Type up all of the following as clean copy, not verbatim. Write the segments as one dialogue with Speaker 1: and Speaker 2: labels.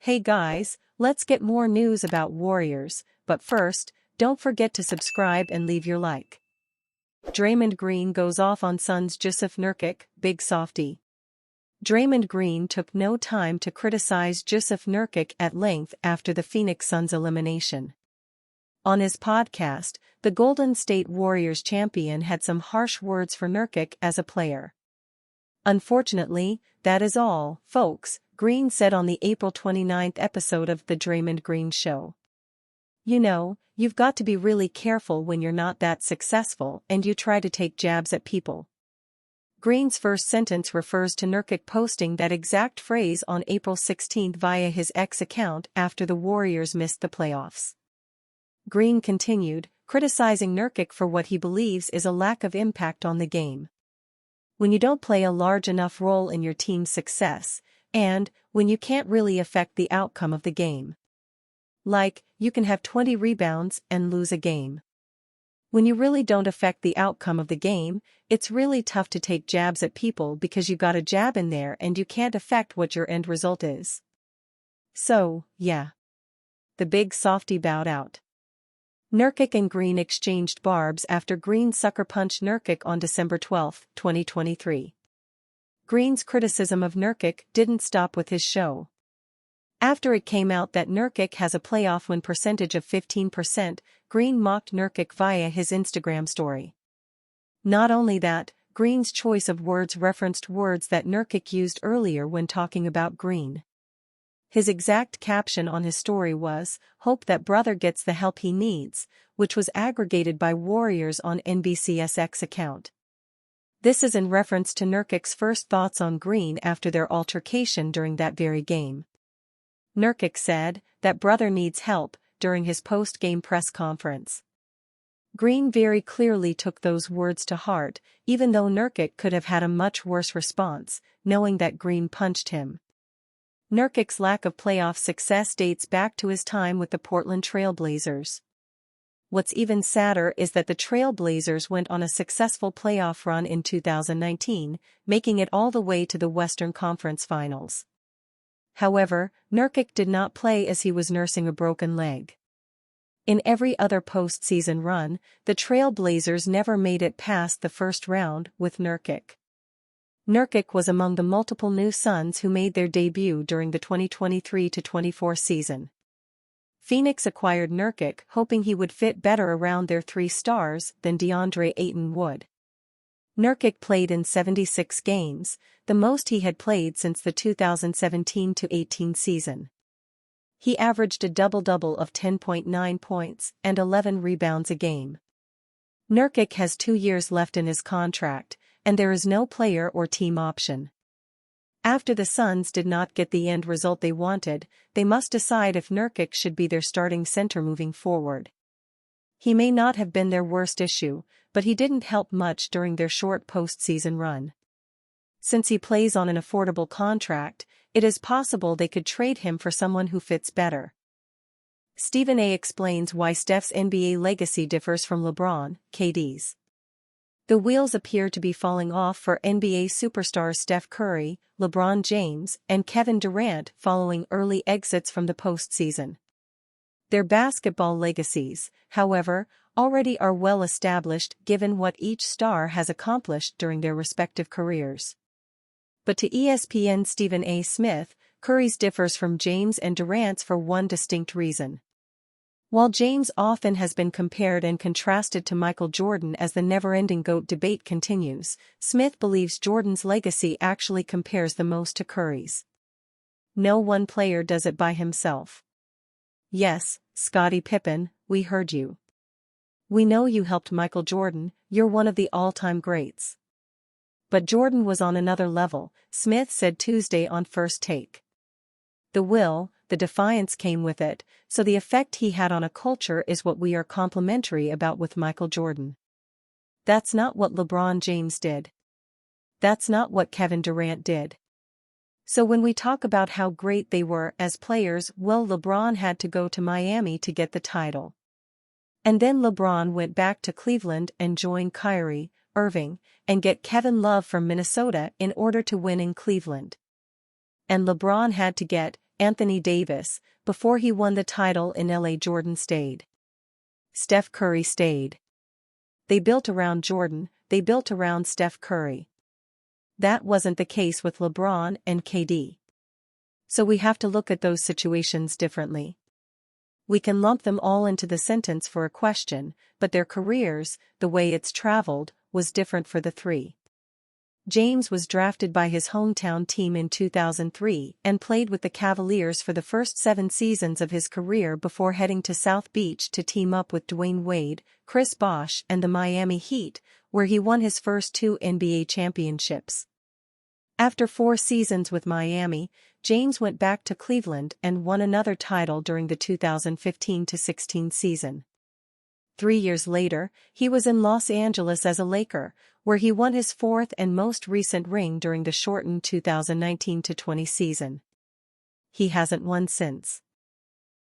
Speaker 1: Hey guys, let's get more news about Warriors, but first, don't forget to subscribe and leave your like. Draymond Green goes off on Suns Jusuf Nurkic, big softy. Draymond Green took no time to criticize Jusuf Nurkic at length after the Phoenix Suns elimination. On his podcast, the Golden State Warriors champion had some harsh words for Nurkic as a player. Unfortunately, that is all, folks, Green said on the April 29 episode of The Draymond Green Show. You know, you've got to be really careful when you're not that successful and you try to take jabs at people. Green's first sentence refers to Nurkic posting that exact phrase on April 16 via his X account after the Warriors missed the playoffs. Green continued, criticizing Nurkic for what he believes is a lack of impact on the game. When you don't play a large enough role in your team's success, and when you can't really affect the outcome of the game. Like, you can have 20 rebounds and lose a game. When you really don't affect the outcome of the game, it's really tough to take jabs at people because you got a jab in there and you can't affect what your end result is. So, yeah. The big softy bowed out. Nurkic and Green exchanged barbs after Green sucker punched Nurkic on December 12, 2023. Green's criticism of Nurkic didn't stop with his show. After it came out that Nurkic has a playoff win percentage of 15%, Green mocked Nurkic via his Instagram story. Not only that, Green's choice of words referenced words that Nurkic used earlier when talking about Green. His exact caption on his story was, "Hope that brother gets the help he needs," which was aggregated by Warriors on NBC's X account. This is in reference to Nurkic's first thoughts on Green after their altercation during that very game. Nurkic said that brother needs help during his post-game press conference. Green very clearly took those words to heart, even though Nurkic could have had a much worse response, knowing that Green punched him. Nurkic's lack of playoff success dates back to his time with the Portland Trail Blazers. What's even sadder is that the Trail Blazers went on a successful playoff run in 2019, making it all the way to the Western Conference Finals. However, Nurkic did not play as he was nursing a broken leg. In every other postseason run, the Trail Blazers never made it past the first round with Nurkic. Nurkic was among the multiple new Suns who made their debut during the 2023-24 season. Phoenix acquired Nurkic hoping he would fit better around their three stars than DeAndre Ayton would. Nurkic played in 76 games, the most he had played since the 2017-18 season. He averaged a double-double of 10.9 points and 11 rebounds a game. Nurkic has 2 years left in his contract, and there is no player or team option. After the Suns did not get the end result they wanted, they must decide if Nurkic should be their starting center moving forward. He may not have been their worst issue, but he didn't help much during their short postseason run. Since he plays on an affordable contract, it is possible they could trade him for someone who fits better. Stephen A. explains why Steph's NBA legacy differs from LeBron, KD's. The wheels appear to be falling off for NBA superstars Steph Curry, LeBron James, and Kevin Durant following early exits from the postseason. Their basketball legacies, however, already are well established given what each star has accomplished during their respective careers. But to ESPN's Stephen A. Smith, Curry's differs from James and Durant's for one distinct reason. While James often has been compared and contrasted to Michael Jordan as the never-ending GOAT debate continues, Smith believes Jordan's legacy actually compares the most to Curry's. No one player does it by himself. Yes, Scottie Pippen, we heard you. We know you helped Michael Jordan, you're one of the all-time greats. But Jordan was on another level, Smith said Tuesday on First Take. The will, the defiance came with it, so the effect he had on a culture is what we are complimentary about with Michael Jordan. That's not what LeBron James did. That's not what Kevin Durant did. So when we talk about how great they were as players, well, LeBron had to go to Miami to get the title. And then LeBron went back to Cleveland and joined Kyrie Irving and get Kevin Love from Minnesota in order to win in Cleveland. And LeBron had to get Anthony Davis. Before he won the title in LA, Jordan stayed. Steph Curry stayed. They built around Jordan, they built around Steph Curry. That wasn't the case with LeBron and KD. So we have to look at those situations differently. We can lump them all into the sentence for a question, but their careers, the way it's traveled, was different for the three. James was drafted by his hometown team in 2003 and played with the Cavaliers for the first 7 seasons of his career before heading to South Beach to team up with Dwayne Wade, Chris Bosh and the Miami Heat, where he won his first 2 NBA championships. After 4 seasons with Miami, James went back to Cleveland and won another title during the 2015-16 season. 3 years later, he was in Los Angeles as a Laker, where he won his 4th and most recent ring during the shortened 2019-20 season. He hasn't won since.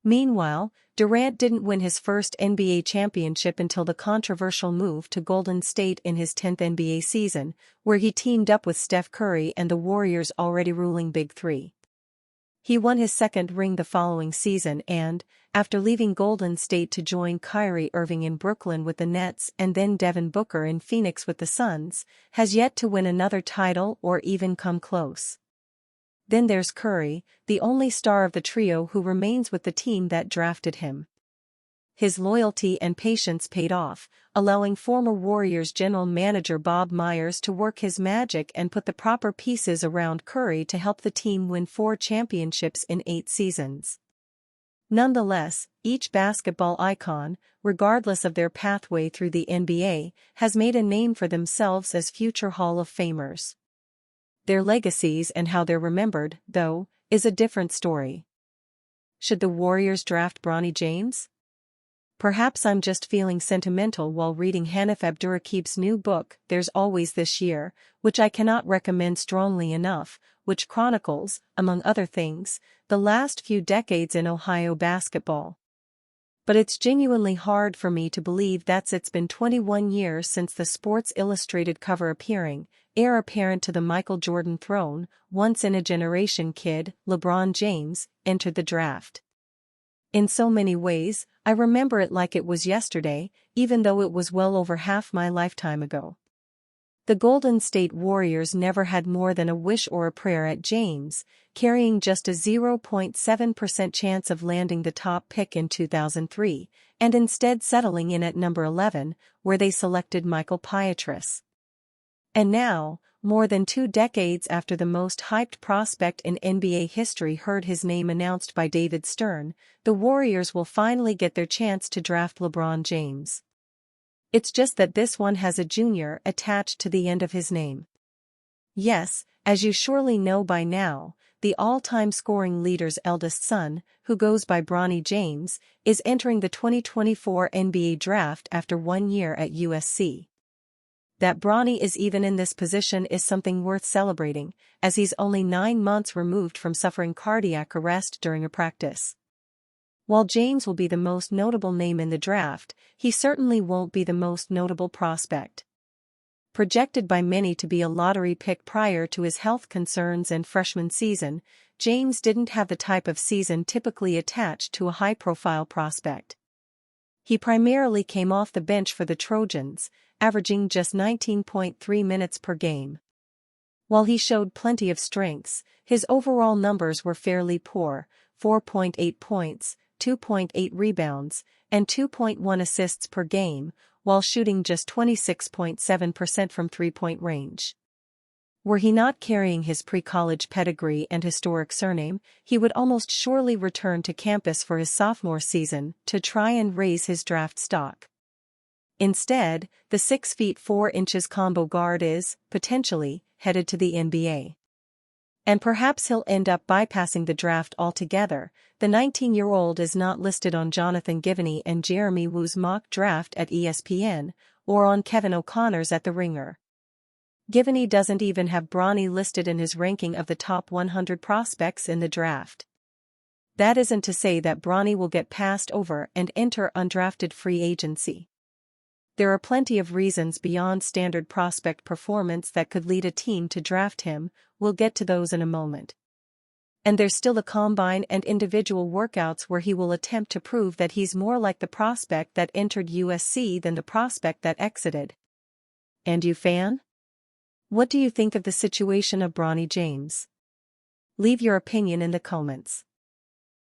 Speaker 1: Meanwhile, Durant didn't win his first NBA championship until the controversial move to Golden State in his 10th NBA season, where he teamed up with Steph Curry and the Warriors' already ruling Big Three. He won his 2nd ring the following season and, after leaving Golden State to join Kyrie Irving in Brooklyn with the Nets and then Devin Booker in Phoenix with the Suns, has yet to win another title or even come close. Then there's Curry, the only star of the trio who remains with the team that drafted him. His loyalty and patience paid off, allowing former Warriors general manager Bob Myers to work his magic and put the proper pieces around Curry to help the team win 4 championships in 8 seasons. Nonetheless, each basketball icon, regardless of their pathway through the NBA, has made a name for themselves as future Hall of Famers. Their legacies and how they're remembered, though, is a different story. Should the Warriors draft Bronny James? Perhaps I'm just feeling sentimental while reading Hanif Abdurraqib's new book, There's Always This Year, which I cannot recommend strongly enough, which chronicles, among other things, the last few decades in Ohio basketball. But it's genuinely hard for me to believe it's been 21 years since the Sports Illustrated cover appearing, heir apparent to the Michael Jordan throne, once-in-a-generation kid, LeBron James, entered the draft. In so many ways, I remember it like it was yesterday, even though it was well over half my lifetime ago. The Golden State Warriors never had more than a wish or a prayer at James, carrying just a 0.7% chance of landing the top pick in 2003, and instead settling in at number 11, where they selected Michael Pietrus. And now, more than 2 decades after the most hyped prospect in NBA history heard his name announced by David Stern, the Warriors will finally get their chance to draft LeBron James. It's just that this one has a junior attached to the end of his name. Yes, as you surely know by now, the all-time scoring leader's eldest son, who goes by Bronny James, is entering the 2024 NBA draft after 1 year at USC. That Bronny is even in this position is something worth celebrating, as he's only 9 months removed from suffering cardiac arrest during a practice. While James will be the most notable name in the draft, he certainly won't be the most notable prospect. Projected by many to be a lottery pick prior to his health concerns and freshman season, James didn't have the type of season typically attached to a high-profile prospect. He primarily came off the bench for the Trojans, averaging just 19.3 minutes per game. While he showed plenty of strengths, his overall numbers were fairly poor: 4.8 points, 2.8 rebounds, and 2.1 assists per game, while shooting just 26.7% from three-point range. Were he not carrying his pre-college pedigree and historic surname, he would almost surely return to campus for his sophomore season to try and raise his draft stock. Instead, the 6 feet 4 inches combo guard is, potentially, headed to the NBA. And perhaps he'll end up bypassing the draft altogether. The 19-year-old is not listed on Jonathan Givony and Jeremy Wu's mock draft at ESPN, or on Kevin O'Connor's at The Ringer. Givony doesn't even have Bronny listed in his ranking of the top 100 prospects in the draft. That isn't to say that Bronny will get passed over and enter undrafted free agency. There are plenty of reasons beyond standard prospect performance that could lead a team to draft him. We'll get to those in a moment. And there's still the combine and individual workouts where he will attempt to prove that he's more like the prospect that entered USC than the prospect that exited. And you, fan? What do you think of the situation of Bronny James? Leave your opinion in the comments.